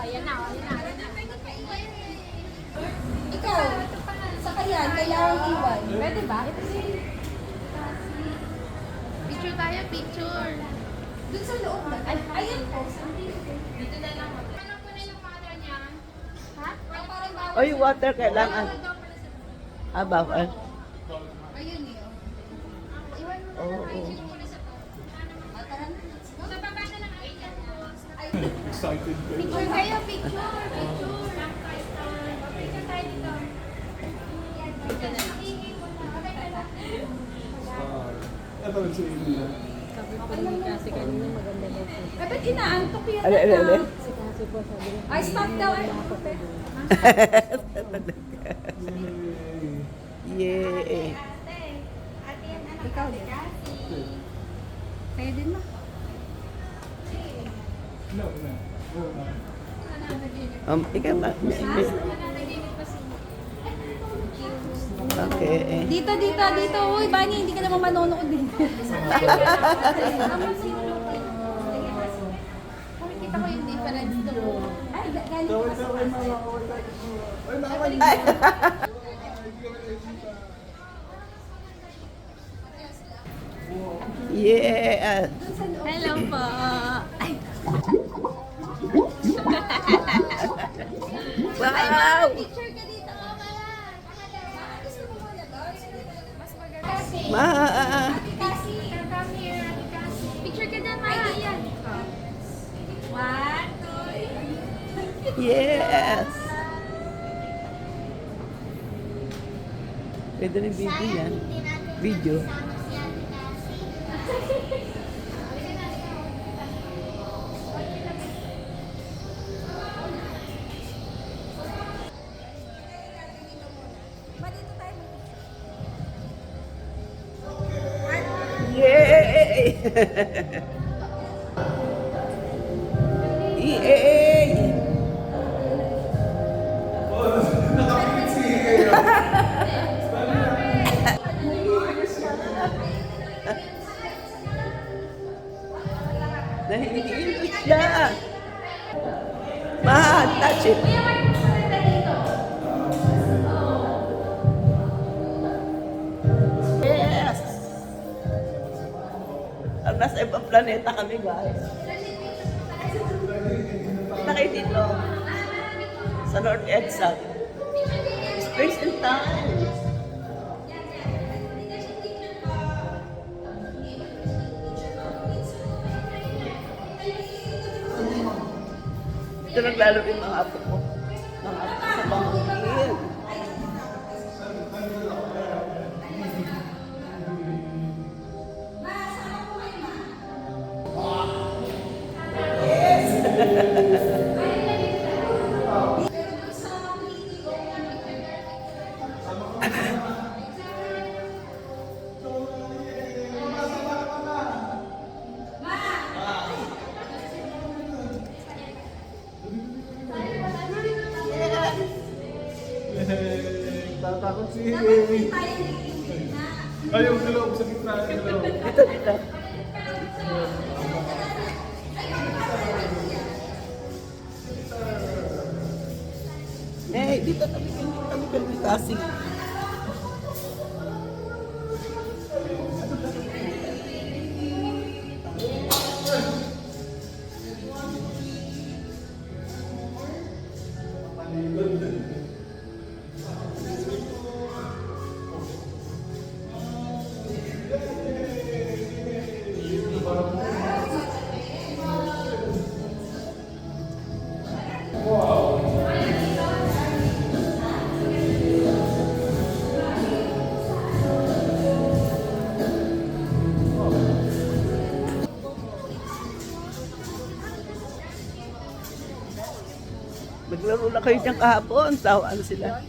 Ayan na, ayan na. Ikaw, sa kayan, kailangan iwan. Pwede ba? Ito si... Picture tayo, picture. Doon sa loob na. Ayan po. Dito na lang. Ano po na yung mother niya? Ha? Parang bawal. Oy, water kailangan. Bawal. Ayun eh. Iwan mo na Oo. lang. Picture muna sa to. Sa baba na lang. Excited ka. Picture kayo, picture. Picture. Picture tayo dito. Dito na lang. Ito si Ina. Ay, ba't inaantok yan? Ale. Ay, stop daw. Ay, Yay. ikaw din. Kayo din ma. No, no. Ikaw ba? Okay. Dito. Uy, Bani, hindi ka naman manonood din. Kita ko yung difference doon. Ay, galing Kaway, pa sa kaway, kasi. Ay, nakaway. Yeah. Hello po. Ay, Wow. picture ka dito, Mama. Gusto mo muna doon? Mas maganda. Ma. Kasi, come here, Ate Cassie. Picture ka dyan, Mama. Ayan. One, two, Yes. Pwede rin video yan. Video. Ma, dito tayo. Yay! Yay! Nahihilig siya. Ma, touch it. Yes! Nasa ibang planeta kami, guys. Punta kayo dito. Sa North EDSA. Space and time. Ito naglaro yung mga apo ko. Mga apo ko sa bangkil. Tatakot si... Ayaw sa loob, sa gitna sa loob. Dito. Eh, dito kami kasi. Naglaro na kayo dyan kahapon. Sawaan sila.